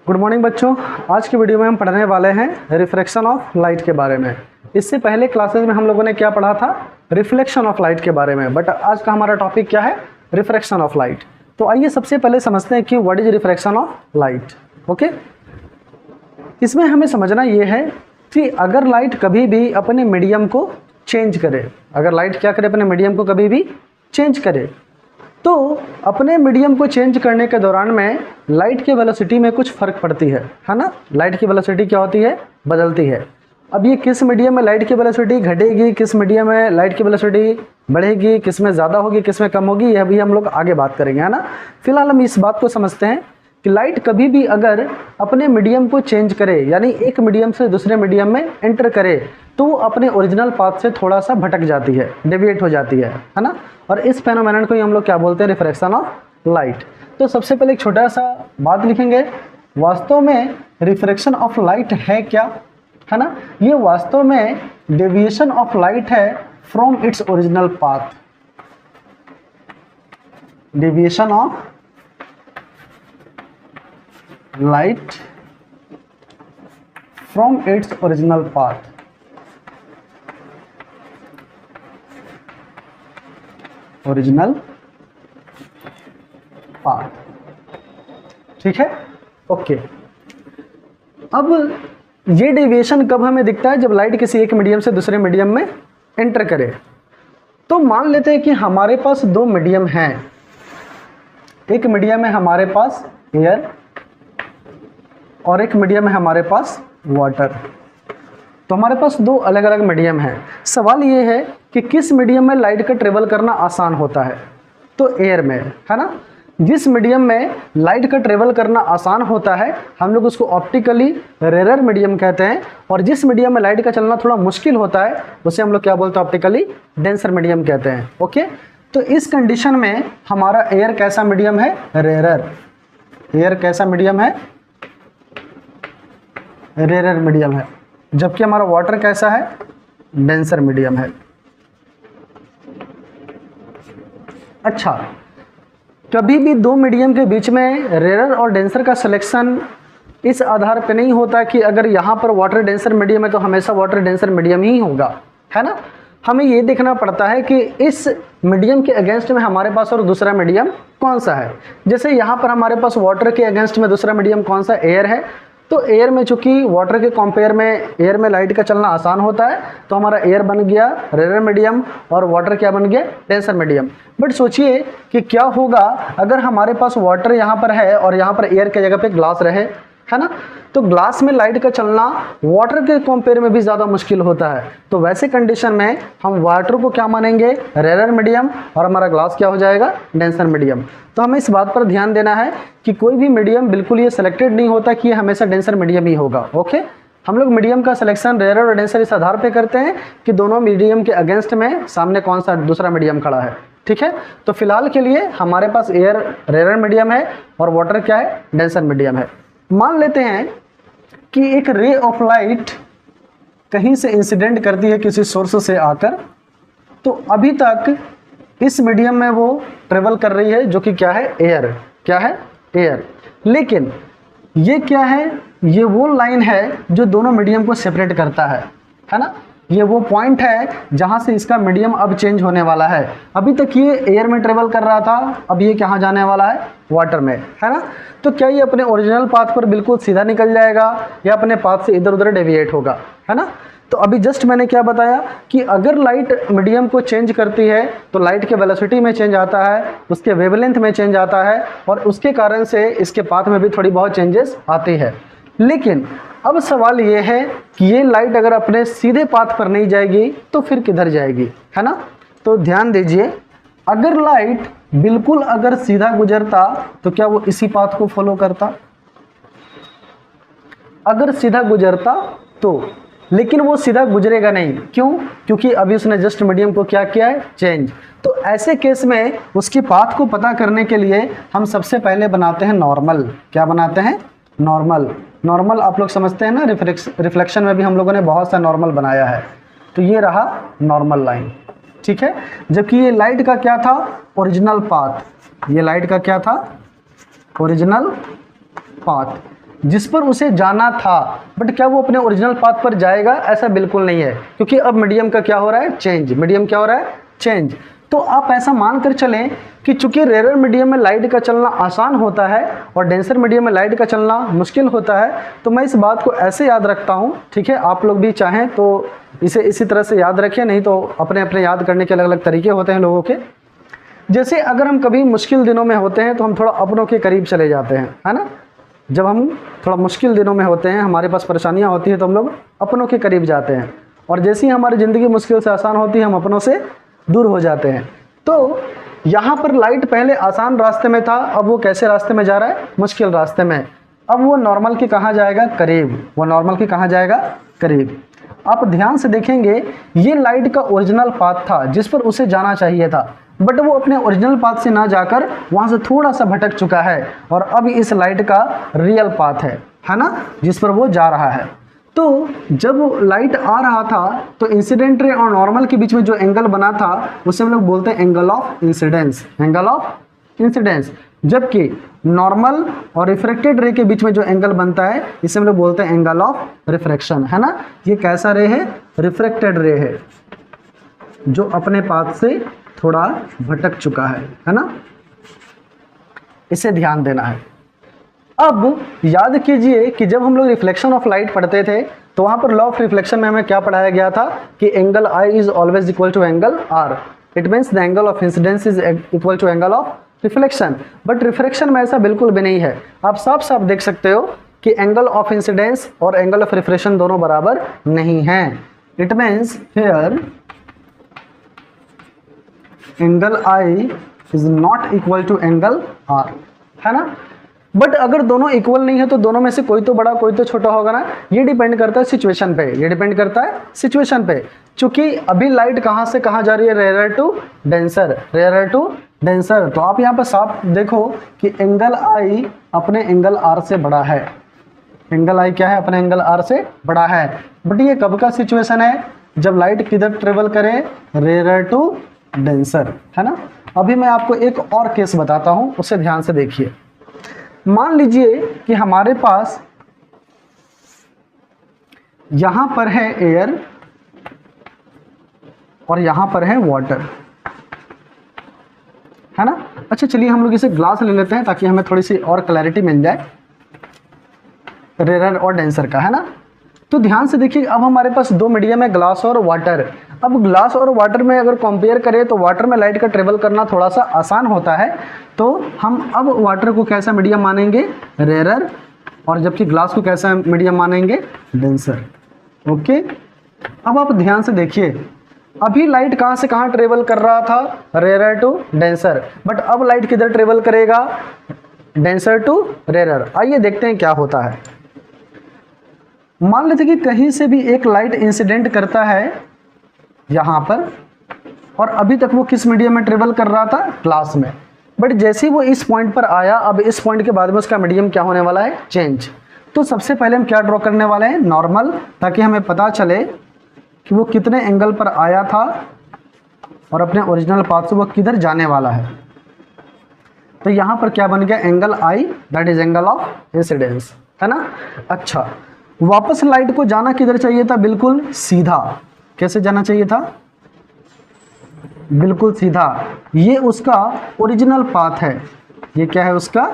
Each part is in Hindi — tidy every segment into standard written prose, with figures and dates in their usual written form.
गुड मॉर्निंग बच्चों। आज की वीडियो में हम पढ़ने वाले हैं रिफ्रैक्शन ऑफ लाइट के बारे में। इससे पहले क्लासेस में हम लोगों ने क्या पढ़ा था, रिफ्लेक्शन ऑफ लाइट के बारे में, बट आज का हमारा टॉपिक क्या है, रिफ्रैक्शन ऑफ लाइट। तो आइए सबसे पहले समझते हैं कि what is refraction of light. Okay, इसमें हमें समझना ये है कि अगर लाइट कभी भी अपने मीडियम को चेंज करे, अगर लाइट क्या करे, अपने मीडियम को कभी भी चेंज करे, तो अपने मीडियम को चेंज करने के दौरान में लाइट के वेलोसिटी में कुछ फ़र्क पड़ती है ना। लाइट की वेलोसिटी क्या होती है, बदलती है। अब ये किस मीडियम में लाइट की वेलोसिटी घटेगी, किस मीडियम में लाइट की वेलोसिटी बढ़ेगी, किस में ज़्यादा होगी, किस में कम होगी, यह भी हम लोग आगे बात करेंगे, है ना। फिलहाल हम इस बात को समझते हैं कि लाइट कभी भी अगर अपने मीडियम को चेंज करे, यानी एक मीडियम से दूसरे मीडियम में एंटर करे, तो वो अपने ओरिजिनल पाथ से थोड़ा सा भटक जाती है, डेविएट हो जाती है ना। और इस फेनोमेनन को ही हम लोग क्या बोलते हैं, रिफ्रैक्शन ऑफ लाइट। तो सबसे पहले एक छोटा सा बात लिखेंगे, वास्तव में रिफ्रैक्शन ऑफ लाइट है क्या, है ना। ये वास्तव में डेविएशन ऑफ लाइट है from its original path. Deviation of light from its original path. Original path, ठीक है, ओके। अब ये डेविएशन कब हमें दिखता है, जब लाइट किसी एक मीडियम से दूसरे मीडियम में एंटर करे। तो मान लेते हैं कि हमारे पास दो मीडियम हैं। एक मीडियम है हमारे पास एयर और एक मीडियम है हमारे पास वाटर। तो हमारे पास दो अलग अलग मीडियम हैं। सवाल ये है कि किस मीडियम में लाइट का ट्रेवल करना आसान होता है, तो एयर में, है ना। जिस मीडियम में लाइट का ट्रेवल करना आसान होता है हम लोग उसको ऑप्टिकली रेयर मीडियम कहते हैं, और जिस मीडियम में लाइट का चलना थोड़ा मुश्किल होता है उसे हम लोग क्या बोलते हैं, ऑप्टिकली डेंसर मीडियम कहते हैं। ओके, तो इस कंडीशन में हमारा एयर कैसा मीडियम है, रेयर। एयर कैसा मीडियम है, रेयर मीडियम है, जबकि हमारा वाटर कैसा है, डेंसर मीडियम है। अच्छा, कभी भी दो मीडियम के बीच में रेयर और डेंसर का सिलेक्शन इस आधार पे नहीं होता कि अगर यहाँ पर वाटर डेंसर मीडियम है तो हमेशा वाटर डेंसर मीडियम ही होगा, है ना। हमें ये देखना पड़ता है कि इस मीडियम के अगेंस्ट में हमारे पास और दूसरा मीडियम कौन सा है। जैसे यहाँ पर हमारे पास वाटर के अगेंस्ट में दूसरा मीडियम कौन सा, एयर है। तो एयर में चूंकि वाटर के कंपेयर में एयर में लाइट का चलना आसान होता है, तो हमारा एयर बन गया रेयर मीडियम और वाटर क्या बन गया, डेंसर मीडियम। बट सोचिए कि क्या होगा अगर हमारे पास वाटर यहाँ पर है और यहाँ पर एयर की जगह पे ग्लास रहे, है ना। तो ग्लास में लाइट का चलना वाटर के कंपेयर में भी ज़्यादा मुश्किल होता है। तो वैसे कंडीशन में हम वाटर को क्या मानेंगे, रेयर मीडियम, और हमारा ग्लास क्या हो जाएगा, डेंसर मीडियम। तो हमें इस बात पर ध्यान देना है कि कोई भी मीडियम बिल्कुल ये सिलेक्टेड नहीं होता कि ये हमेशा डेंसर मीडियम ही होगा। ओके, हम लोग मीडियम का सिलेक्शन रेयर और डेंसर इस आधार पर करते हैं कि दोनों मीडियम के अगेंस्ट में सामने कौन सा दूसरा मीडियम खड़ा है, ठीक है। तो फिलहाल के लिए हमारे पास एयर रेयर मीडियम है और वाटर क्या है, डेंसर मीडियम है। मान लेते हैं कि एक रे ऑफ लाइट कहीं से इंसिडेंट करती है किसी सोर्स से आकर, तो अभी तक इस मीडियम में वो ट्रेवल कर रही है जो कि क्या है, एयर। क्या है, एयर। लेकिन ये क्या है, ये वो लाइन है जो दोनों मीडियम को सेपरेट करता है ना। ये वो पॉइंट है जहाँ से इसका मीडियम अब चेंज होने वाला है। अभी तक ये एयर में ट्रेवल कर रहा था, अब ये कहाँ जाने वाला है, वाटर में, है ना। तो क्या ये अपने ओरिजिनल पाथ पर बिल्कुल सीधा निकल जाएगा या अपने पाथ से इधर उधर डेविएट होगा, है ना। तो अभी जस्ट मैंने क्या बताया कि अगर लाइट मीडियम को चेंज करती है तो लाइट के वेलोसिटी में चेंज आता है, उसके वेवलेंथ में चेंज आता है, और उसके कारण से इसके पाथ में भी थोड़ी बहुत चेंजेस आती है। लेकिन अब सवाल ये है कि ये लाइट अगर अपने सीधे पाथ पर नहीं जाएगी तो फिर किधर जाएगी, है ना। तो ध्यान दीजिए, अगर लाइट बिल्कुल अगर सीधा गुजरता तो क्या वो इसी पाथ को फॉलो करता, अगर सीधा गुजरता तो। लेकिन वो सीधा गुजरेगा नहीं, क्यों, क्योंकि अभी उसने जस्ट मीडियम को क्या किया है, चेंज। तो ऐसे केस में उसकी पाथ को पता करने के लिए हम सबसे पहले बनाते हैं नॉर्मल। क्या बनाते हैं, नॉर्मल। नॉर्मल आप लोग समझते हैं ना, रिफ्लेक्शन में भी हम लोगों ने बहुत सा नॉर्मल बनाया है। तो ये रहा नॉर्मल लाइन, ठीक है। जबकि ये लाइट का क्या था, ओरिजिनल पाथ। ये लाइट का क्या था, ओरिजिनल पाथ। जिस पर उसे जाना था, बट क्या वो अपने ओरिजिनल पाथ पर जाएगा? ऐसा बिल्कुल नहीं है, क्योंकि अब मीडियम का क्या हो रहा है? चेंज। मीडियम क्या हो रहा है? चेंज। तो आप ऐसा मानकर चलें कि चूंकि रेयर मीडियम में लाइट का चलना आसान होता है और डेंसर मीडियम में लाइट का चलना मुश्किल होता है, तो मैं इस बात को ऐसे याद रखता हूँ, ठीक है? आप लोग भी चाहें तो इसे इसी तरह से याद रखें, नहीं तो अपने अपने याद करने के अलग अलग तरीके होते हैं लोगों के। जैसे अगर हम कभी मुश्किल दिनों में होते हैं तो हम थोड़ा अपनों के करीब चले जाते हैं, है ना? जब हम थोड़ा मुश्किल दिनों में होते हैं, हमारे पास परेशानियां होती हैं, तो हम लोग अपनों के करीब जाते हैं, और जैसे ही हमारी ज़िंदगी मुश्किल से आसान होती है, हम अपनों से दूर हो जाते हैं। तो यहाँ पर लाइट पहले आसान रास्ते में था, अब वो कैसे रास्ते में जा रहा है? मुश्किल रास्ते में। अब वो नॉर्मल के कहाँ जाएगा? करीब। वो नॉर्मल के कहाँ जाएगा? करीब। आप ध्यान से देखेंगे, ये लाइट का ओरिजिनल पाथ था जिस पर उसे जाना चाहिए था, बट वो अपने ओरिजिनल पाथ से ना जाकर वहाँ से थोड़ा सा भटक चुका है, और अब इस लाइट का रियल पाथ है ना, जिस पर वो जा रहा है। तो जब लाइट आ रहा था तो इंसिडेंट रे और नॉर्मल के बीच में जो एंगल बना था उसे हम लोग बोलते हैं angle of incidence. Angle of incidence. जबकि नॉर्मल और रिफ्रेक्टेड रे के बीच में जो एंगल बनता है इसे हम लोग बोलते हैं एंगल ऑफ रिफ्रैक्शन, है ना? ये कैसा रे है? रिफ्रेक्टेड रे है, जो अपने पाथ से थोड़ा भटक चुका है ना? इसे ध्यान देना है। अब याद कीजिए कि जब हम लोग रिफ्लेक्शन ऑफ लाइट पढ़ते थे तो वहाँ पर लॉ ऑफ रिफ्लेक्शन में हमें क्या पढ़ाया गया था कि angle I is always equal to angle R. It means the angle of incidence is equal to angle of reflection. But refraction में ऐसा बिल्कुल भी नहीं है। आप साफ साफ देख सकते हो कि एंगल ऑफ इंसिडेंस और एंगल ऑफ रिफ्रैक्शन दोनों बराबर नहीं है। It means here angle I is not equal to angle R, है ना? बट अगर दोनों इक्वल नहीं है तो दोनों में से कोई तो बड़ा कोई तो छोटा होगा ना। ये डिपेंड करता है सिचुएशन पे, ये डिपेंड करता है सिचुएशन पे। चूंकि अभी लाइट कहाँ से कहाँ जा रही है? Rare to denser, rare to denser. तो आप यहाँ पर साफ देखो कि एंगल आई अपने एंगल आर से बड़ा है। एंगल आई क्या है? अपने एंगल आर से बड़ा है। बट ये कब का सिचुएशन है? जब लाइट किधर ट्रेवल करे? रेयर टू डेंसर, है ना? अभी मैं आपको एक और केस बताता हूँ, उसे ध्यान से देखिए। मान लीजिए कि हमारे पास यहां पर है एयर और यहां पर है वाटर, है ना? अच्छा चलिए हम लोग इसे ग्लास ले लेते हैं ताकि हमें थोड़ी सी और क्लैरिटी मिल जाए रेयर और डेंसर का, है ना? तो ध्यान से देखिए, अब हमारे पास दो मीडियम है, ग्लास और वाटर। अब ग्लास और वाटर में अगर कंपेयर करें तो वाटर में लाइट का ट्रेवल करना थोड़ा सा आसान होता है, तो हम अब वाटर को कैसा मीडियम मानेंगे? रेयर, और जबकि ग्लास को कैसा मीडियम मानेंगे? डेंसर। ओके, अब आप ध्यान से देखिए, अभी लाइट कहाँ से कहाँ ट्रेवल कर रहा था? Rare to denser. बट अब लाइट किधर ट्रेवल करेगा? Denser to rare. आइए देखते हैं क्या होता है। मान लेते कि कहीं से भी एक लाइट इंसिडेंट करता है यहाँ पर, और अभी तक वो किस मीडियम में ट्रेवल कर रहा था? ग्लास में। बट जैसे ही वो इस पॉइंट पर आया, अब इस पॉइंट के बाद में उसका मीडियम क्या होने वाला है? चेंज। तो सबसे पहले हम क्या ड्रॉ करने वाले हैं? नॉर्मल, ताकि हमें पता चले कि वो कितने एंगल पर आया था और अपने ओरिजिनल पाथ से वो किधर जाने वाला है। तो यहाँ पर क्या बन गया? Angle I, that is angle of incidence, है ना? अच्छा, वापस लाइट को जाना किधर चाहिए था? बिल्कुल सीधा। कैसे जाना चाहिए था? बिल्कुल सीधा। ये उसका ओरिजिनल पाथ है। ये क्या है? उसका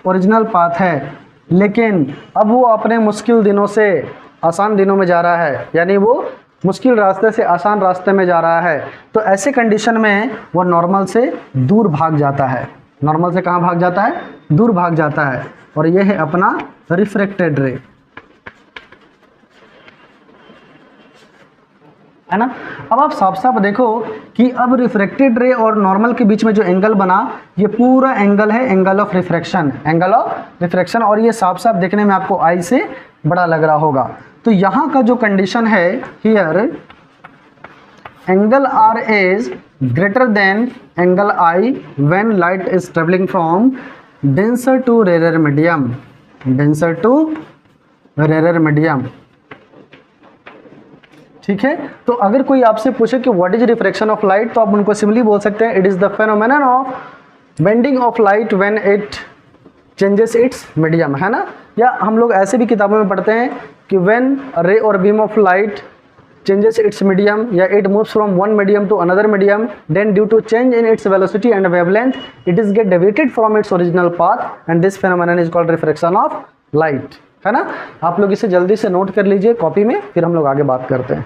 ओरिजिनल पाथ है। लेकिन अब वो अपने मुश्किल दिनों से आसान दिनों में जा रहा है, यानी वो मुश्किल रास्ते से आसान रास्ते में जा रहा है। तो ऐसे कंडीशन में वो नॉर्मल से दूर भाग जाता है। नॉर्मल से कहाँ भाग जाता है? दूर भाग जाता है। और ये है अपना रिफ्रैक्टेड रे, है ना? अब आप साफ साफ देखो कि अब रिफ्रैक्टेड रे और नॉर्मल के बीच में जो एंगल बना, ये पूरा एंगल है angle of refraction, angle of refraction. और ये साफ साफ देखने में आपको आई से बड़ा लग रहा होगा। तो यहाँ का जो कंडीशन है, here angle R is greater than angle I when light is travelling from denser to rare medium, denser to rare medium. ठीक है? तो अगर कोई आपसे पूछे कि what is refraction of light, तो आप उनको सिंपली बोल सकते हैं it is the phenomenon of bending of light when it changes its medium, है ना। या हम लोग ऐसे भी किताबों में पढ़ते हैं कि व्हेन रे और beam of light changes its medium, yeah, it moves from one medium to another medium, then due to change in its velocity and wavelength it is get deviated from its original path and this phenomenon is called refraction of light, है ना। आप लोग इसे जल्दी से नोट कर लीजिए कॉपी में, फिर हम लोग आगे बात करते हैं।